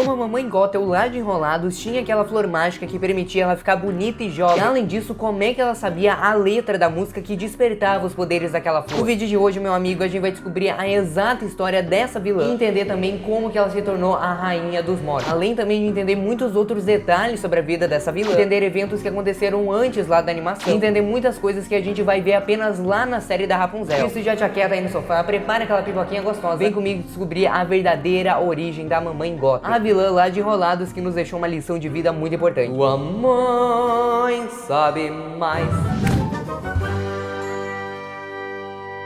Então a mamãe Gothel lá de Enrolados tinha aquela flor mágica que permitia ela ficar bonita e jovem. E além disso, como é que ela sabia a letra da música que despertava os poderes daquela flor? No vídeo de hoje, meu amigo, a gente vai descobrir a exata história dessa vilã e entender também como que ela se tornou a rainha dos mortos. Além também de entender muitos outros detalhes sobre a vida dessa vilã, entender eventos que aconteceram antes lá da animação, e entender muitas coisas que a gente vai ver apenas lá na série da Rapunzel. Isso, já te aquieta aí no sofá, prepara aquela pipoquinha gostosa, vem comigo descobrir a verdadeira origem da mamãe Gothel, a vilã lá de Enrolados que nos deixou uma lição de vida muito importante. Tua mãe sabe mais.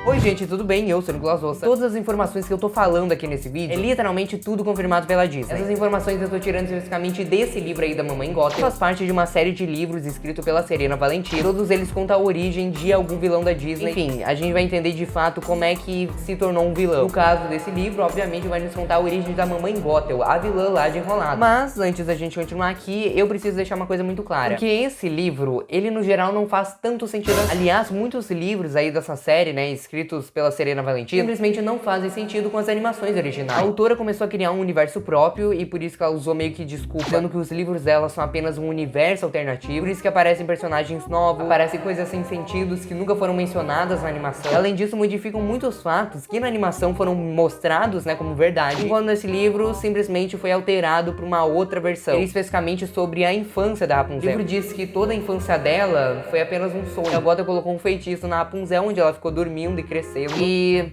Oi gente, tudo bem? Eu sou o Nicolas Ossa. Todas as informações que eu tô falando aqui nesse vídeo é literalmente tudo confirmado pela Disney. Essas informações eu tô tirando especificamente desse livro aí da Mamãe Gothel. Faz parte de uma série de livros escrito pela Serena Valentim. Todos eles contam a origem de algum vilão da Disney. Enfim, a gente vai entender de fato como é que se tornou um vilão. No caso desse livro, obviamente, vai nos contar a origem da Mamãe Gothel, a vilã lá de Enrolado. Mas, antes da gente continuar aqui, eu preciso deixar uma coisa muito clara. Porque esse livro, ele no geral não faz tanto sentido. Aliás, muitos livros aí dessa série, né, escritos pela Serena Valentim, simplesmente não fazem sentido com as animações originais. A autora começou a criar um universo próprio e por isso que ela usou meio que desculpa, dizendo que os livros dela são apenas um universo alternativo, por isso que aparecem personagens novos, aparecem coisas sem sentidos que nunca foram mencionadas na animação. Além disso, modificam muitos fatos que na animação foram mostrados, né, como verdade, enquanto nesse livro simplesmente foi alterado para uma outra versão, especificamente sobre a infância da Rapunzel. O livro diz que toda a infância dela foi apenas um sonho. A Gothel colocou um feitiço na Rapunzel, onde ela ficou dormindo e crescendo. E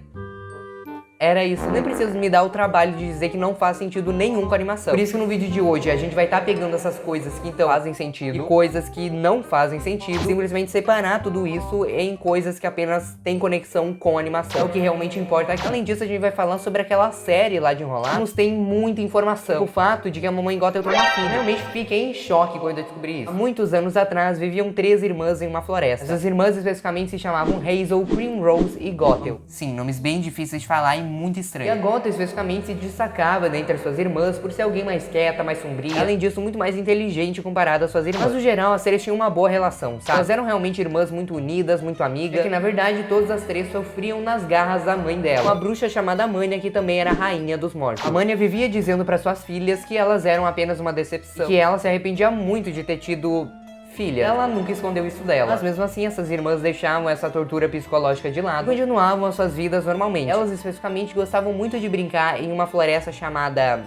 era isso. Nem preciso me dar o trabalho de dizer que não faz sentido nenhum com a animação. Por isso que no vídeo de hoje a gente vai estar pegando essas coisas que então fazem sentido e coisas que não fazem sentido, simplesmente separar tudo isso em coisas que apenas têm conexão com a animação, o que realmente importa aqui. Além disso, a gente vai falar sobre aquela série lá de Enrolar, que nos tem muita informação. O fato de que a mamãe Gothel tem uma filha. Realmente fiquei em choque quando eu descobri isso. Há muitos anos atrás viviam 3 irmãs em uma floresta. Essas irmãs especificamente se chamavam Hazel, Primrose e Gothel. Sim, nomes bem difíceis de falar e muito estranho. E a Gothel especificamente se destacava dentre as suas irmãs por ser alguém mais quieta, mais sombria, além disso muito mais inteligente comparada às suas irmãs. Mas no geral as três tinham uma boa relação, sabe? Elas eram realmente irmãs muito unidas, muito amigas, que na verdade todas as três sofriam nas garras da mãe dela, uma bruxa chamada Mânia, que também era a rainha dos mortos. A Mânia vivia dizendo para suas filhas que elas eram apenas uma decepção, e que ela se arrependia muito de ter tido filha. Ela nunca escondeu isso dela. Mas mesmo assim, essas irmãs deixavam essa tortura psicológica de lado e continuavam as suas vidas normalmente. Elas especificamente gostavam muito de brincar em uma floresta chamada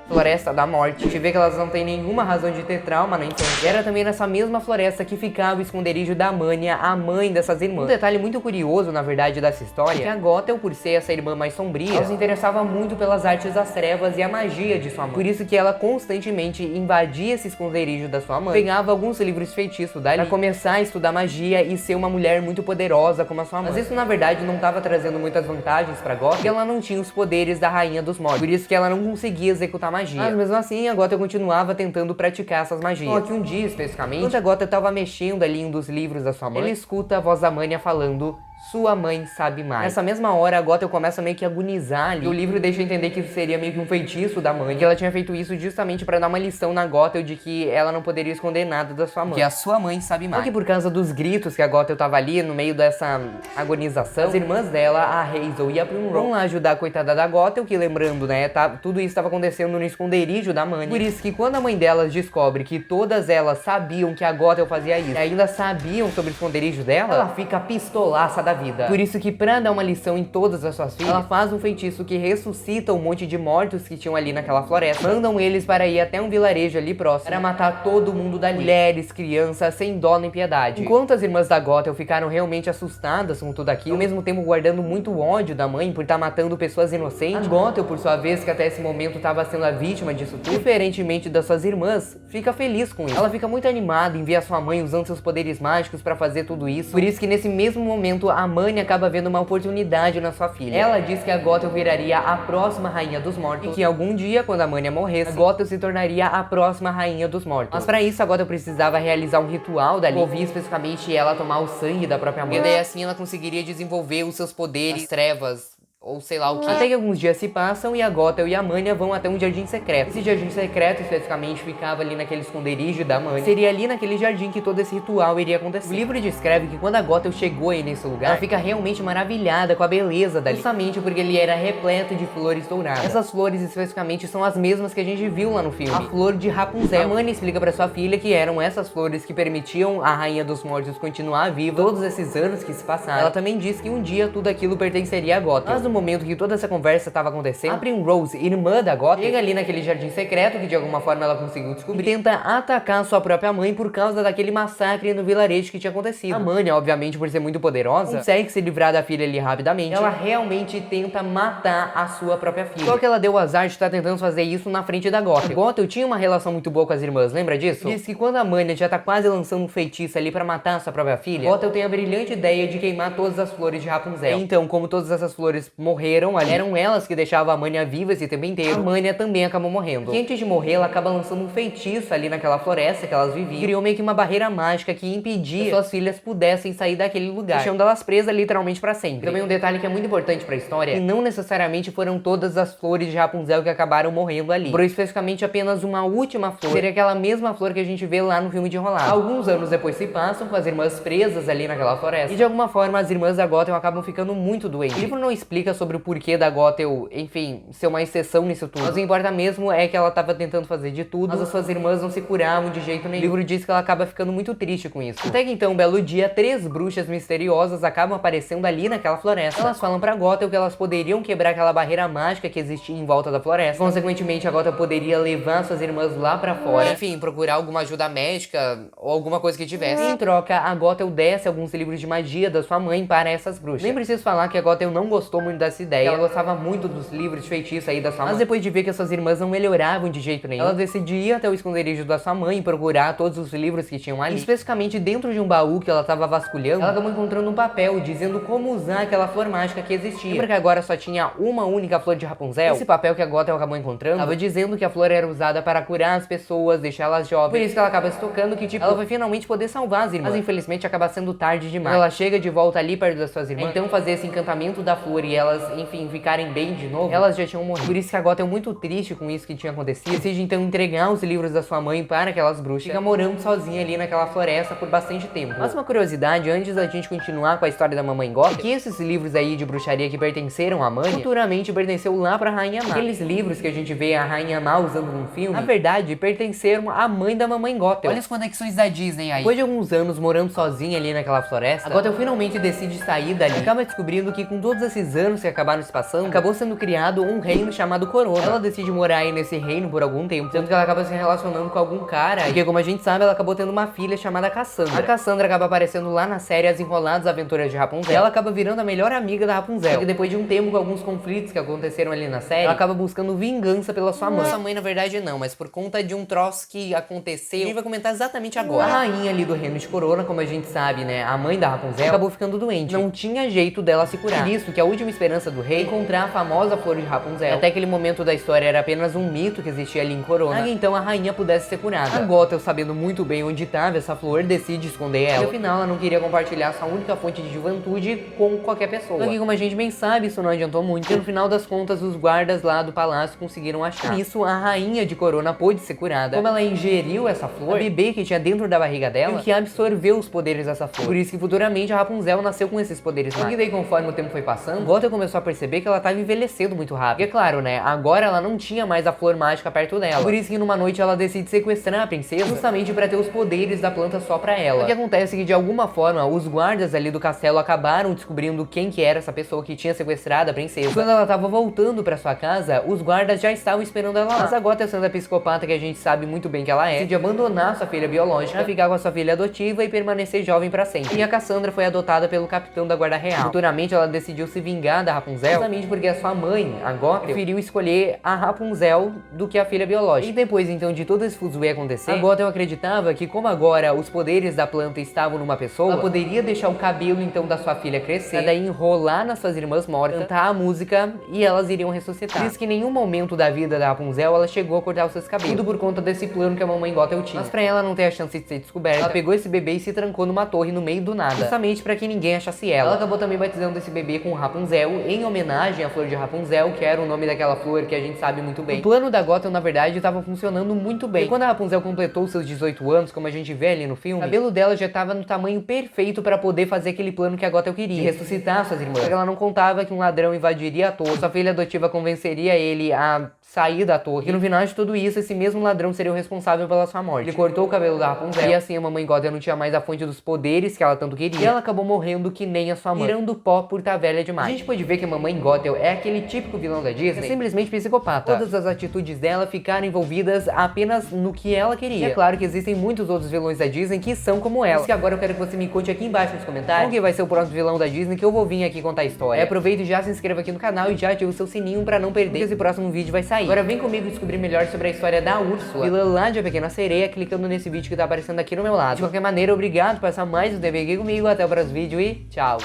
Floresta da Morte. A gente vê que elas não têm nenhuma razão de ter trauma na infância. Era também nessa mesma floresta que ficava o esconderijo da Mânia, a mãe dessas irmãs. Um detalhe muito curioso, na verdade, dessa história, é que a Gothel, por ser essa irmã mais sombria, ela se interessava muito pelas artes das trevas e a magia de sua mãe. Por isso que ela constantemente invadia esse esconderijo da sua mãe, pegava alguns livros feitiços dali pra começar a estudar magia e ser uma mulher muito poderosa como a sua mãe. Mas isso, na verdade, não estava trazendo muitas vantagens pra Gothel, porque ela não tinha os poderes da rainha dos mortos. Por isso que ela não conseguia executar magia. Mas mesmo assim, a Gothel continuava tentando praticar essas magias. Só que um dia, especificamente, enquanto a Gothel estava mexendo ali em um dos livros da sua mãe, ele escuta a voz da Mânia falando: sua mãe sabe mais. Nessa mesma hora, a Gothel começa meio que a agonizar ali. O livro deixa entender que isso seria meio que um feitiço da mãe, que ela tinha feito isso justamente pra dar uma lição na Gothel de que ela não poderia esconder nada da sua mãe, que a sua mãe sabe mais. Só que por causa dos gritos que a Gothel tava ali, no meio dessa agonização, as irmãs dela, a Hazel e a Primrose, vão lá ajudar a coitada da Gothel, que lembrando, né, tudo isso estava acontecendo no esconderijo da Mânia. Por isso que quando a mãe delas descobre que todas elas sabiam que a Gothel fazia isso, e ainda sabiam sobre o esconderijo dela, ela fica pistolaça da vida. Por isso que pra dar uma lição em todas as suas filhas, ela faz um feitiço que ressuscita um monte de mortos que tinham ali naquela floresta. Mandam eles para ir até um vilarejo ali próximo para matar todo mundo dali. Mulheres, crianças, sem dó nem piedade. Enquanto as irmãs da Gothel ficaram realmente assustadas com tudo aquilo, ao mesmo tempo guardando muito ódio da mãe por estar matando pessoas inocentes, a Gothel, por sua vez, que até esse momento estava sendo a vítima disso tudo, diferentemente das suas irmãs, fica feliz com isso. Ela fica muito animada em ver a sua mãe usando seus poderes mágicos para fazer tudo isso. Por isso que nesse mesmo momento a Mânia acaba vendo uma oportunidade na sua filha. Ela diz que a Gothel viraria a próxima rainha dos mortos e que algum dia, quando a Mânia morresse, a Gothel se tornaria a próxima rainha dos mortos. Mas para isso a Gothel precisava realizar um ritual dali, envolvia especificamente ela tomar o sangue da própria mãe. E daí assim ela conseguiria desenvolver os seus poderes, as trevas, ou sei lá o que. Até que alguns dias se passam e a Gothel e a Manya vão até um jardim secreto. Esse jardim secreto, especificamente, ficava ali naquele esconderijo da Manya. Seria ali naquele jardim que todo esse ritual iria acontecer. O livro descreve que quando a Gothel chegou aí nesse lugar, ela fica realmente maravilhada com a beleza dali. Justamente porque ele era repleto de flores douradas. Essas flores, especificamente, são as mesmas que a gente viu lá no filme. A flor de Rapunzel. A Manya explica pra sua filha que eram essas flores que permitiam a Rainha dos Mortos continuar viva todos esses anos que se passaram. Ela também diz que um dia tudo aquilo pertenceria a Gothel. Mas no momento que toda essa conversa estava acontecendo, a Primrose, irmã da Gothel, chega ali naquele jardim secreto que de alguma forma ela conseguiu descobrir e tenta atacar sua própria mãe por causa daquele massacre no vilarejo que tinha acontecido. A Manya, obviamente, por ser muito poderosa, consegue se livrar da filha ali rapidamente. Ela realmente tenta matar a sua própria filha. Só que ela deu o azar de estar tentando fazer isso na frente da Gothel. A Gothel tinha uma relação muito boa com as irmãs, lembra disso? Diz que quando a Manya já tá quase lançando um feitiço ali pra matar a sua própria filha, Gothel tem a brilhante ideia de queimar todas as flores de Rapunzel. Então, como todas essas flores morreram ali, eram elas que deixavam a Manya viva esse tempo inteiro, a Manya também acabou morrendo. E antes de morrer, ela acaba lançando um feitiço ali naquela floresta que elas viviam. Criou meio que uma barreira mágica que impedia que suas filhas pudessem sair daquele lugar, deixando elas presas literalmente pra sempre. Também um detalhe que é muito importante pra história, que não necessariamente foram todas as flores de Rapunzel que acabaram morrendo ali. Por especificamente apenas uma última flor, seria aquela mesma flor que a gente vê lá no filme de Enrolado. Alguns anos depois se passam com as irmãs presas ali naquela floresta, e de alguma forma as irmãs da Gothel acabam ficando muito doentes. O livro não explica sobre o porquê da Gothel, enfim, ser uma exceção nisso tudo. Mas o que importa mesmo é que ela tava tentando fazer de tudo, mas as suas irmãs não se curavam de jeito nenhum. O livro diz que ela acaba ficando muito triste com isso. Até que então, um belo dia, 3 bruxas misteriosas acabam aparecendo ali naquela floresta. Elas falam pra Gothel que elas poderiam quebrar aquela barreira mágica que existia em volta da floresta. Consequentemente, a Gothel poderia levar suas irmãs lá pra fora, enfim, procurar alguma ajuda médica ou alguma coisa que tivesse. Em troca, a Gothel desce alguns livros de magia da sua mãe para essas bruxas. Nem preciso falar que a Gothel não gostou muito dessa ideia. Ela gostava muito dos livros de feitiço aí da sua mãe. Mas depois de ver que as suas irmãs não melhoravam de jeito nenhum, ela decidiu ir até o esconderijo da sua mãe e procurar todos os livros que tinham ali. Especificamente dentro de um baú que ela tava vasculhando, ela acabou encontrando um papel dizendo como usar aquela flor mágica que existia. Lembra que agora só tinha uma única flor de Rapunzel? Esse papel que a Gothel acabou encontrando tava dizendo que a flor era usada para curar as pessoas, deixá-las jovens. Por isso que ela acaba se tocando que, tipo, ela vai finalmente poder salvar as irmãs. Mas infelizmente acaba sendo tarde demais. Ela chega de volta ali perto das suas irmãs, então fazer esse encantamento da flor e elas, enfim, ficarem bem de novo, elas já tinham morrido. Por isso que a Gothel, muito triste com isso que tinha acontecido, decide então entregar os livros da sua mãe para aquelas bruxas. Fica morando sozinha ali naquela floresta por bastante tempo. Mas uma curiosidade, antes da gente continuar com a história da Mamãe Gothel, que esses livros aí de bruxaria que pertenceram à Manya, futuramente pertenceu lá pra Rainha Má. Aqueles livros que a gente vê a Rainha Má usando num filme, na verdade, pertenceram à mãe da Mamãe Gothel. Olha as conexões da Disney aí. Depois de alguns anos morando sozinha ali naquela floresta, a Gothel finalmente decide sair dali. Acaba descobrindo que com todos esses anos que acabaram se passando, acabou sendo criado um reino chamado Corona. Ela decide morar aí nesse reino por algum tempo, tanto que ela acaba se relacionando com algum cara, porque como a gente sabe, ela acabou tendo uma filha chamada Cassandra. A Cassandra acaba aparecendo lá na série As Enroladas Aventuras de Rapunzel. E ela acaba virando a melhor amiga da Rapunzel. Só que depois de um tempo, com alguns conflitos que aconteceram ali na série, ela acaba buscando vingança pela sua mãe. Sua mãe, na verdade, não, mas por conta de um troço que aconteceu, a gente vai comentar exatamente agora. A rainha ali do reino de Corona, como a gente sabe, né, a mãe da Rapunzel, acabou ficando doente. Não tinha jeito dela se curar. Por isso que a última esperança do rei é encontrar a famosa flor de Rapunzel. Até aquele momento da história era apenas um mito que existia ali em Corona, para que então a rainha pudesse ser curada. A Gothel, sabendo muito bem onde estava essa flor, decide esconder ela. E afinal, ela não queria compartilhar sua única fonte de juventude com qualquer pessoa. Só que, como a gente bem sabe, isso não adiantou muito, porque no final das contas, os guardas lá do palácio conseguiram achar. Por isso, a rainha de Corona pôde ser curada. Como ela ingeriu essa flor, a bebê que tinha dentro da barriga dela, que absorveu os poderes dessa flor. Por isso que futuramente a Rapunzel nasceu com esses poderes mágicos. E daí, conforme o tempo foi passando, Gothel começou a perceber que ela estava envelhecendo muito rápido. E é claro, né, agora ela não tinha mais a flor mágica perto dela. Por isso que numa noite ela decide sequestrar a princesa, justamente para ter os poderes da planta só pra ela. O que acontece é que de alguma forma os guardas ali do castelo acabaram descobrindo quem que era essa pessoa que tinha sequestrado a princesa. Quando ela tava voltando pra sua casa, os guardas já estavam esperando ela lá. Mas a Gothel, sendo a psicopata que a gente sabe muito bem que ela é, decide abandonar sua filha biológica pra ficar com a sua filha adotiva e permanecer jovem pra sempre. E a Cassandra foi adotada pelo capitão da guarda real. Futuramente ela decidiu se vingar da Rapunzel, justamente porque a sua mãe, a Gothel, preferiu escolher a Rapunzel do que a filha biológica. E depois então de todo esse fuzuê acontecer, a Gothel acreditava que como agora os poderes da planta estavam numa pessoa, ela poderia deixar o cabelo então da sua filha crescer, pra daí enrolar nas suas irmãs mortas, cantar a música e elas iriam ressuscitar. Diz que em nenhum momento da vida da Rapunzel ela chegou a cortar os seus cabelos, tudo por conta desse plano que a mamãe Gothel tinha. Mas pra ela não ter a chance de ser descoberta, ela pegou esse bebê e se trancou numa torre no meio do nada, justamente pra que ninguém achasse ela. Ela acabou também batizando esse bebê com Rapunzel em homenagem à flor de Rapunzel, que era o nome daquela flor que a gente sabe muito bem. O plano da Gothel, na verdade, estava funcionando muito bem. E quando a Rapunzel completou seus 18 anos, como a gente vê ali no filme, o cabelo dela já estava no tamanho perfeito para poder fazer aquele plano que a Gothel queria, de ressuscitar suas irmãs. Só que ela não contava que um ladrão invadiria a torre, sua filha adotiva convenceria ele a sair da torre, e no final de tudo isso, esse mesmo ladrão seria o responsável pela sua morte. Ele cortou o cabelo da Rapunzel, e assim a mamãe Gothel não tinha mais a fonte dos poderes que ela tanto queria, e ela acabou morrendo que nem a sua mãe, virando pó por tá velha demais. A gente pode ver que a mamãe Gothel é aquele típico vilão da Disney, é simplesmente psicopata. Todas as atitudes dela ficaram envolvidas apenas no que ela queria. E é claro que existem muitos outros vilões da Disney que são como ela. Por isso que agora eu quero que você me conte aqui embaixo nos comentários qual que vai ser o próximo vilão da Disney que eu vou vir aqui contar a história. Aproveita e já se inscreva aqui no canal e já ativa o seu sininho pra não perder que esse próximo vídeo vai sair. Agora vem comigo descobrir melhor sobre a história da Úrsula, vilã lá de A Pequena Sereia, clicando nesse vídeo que tá aparecendo aqui no meu lado. De qualquer maneira, obrigado por passar mais um tempo aqui comigo. Até o próximo vídeo e tchau!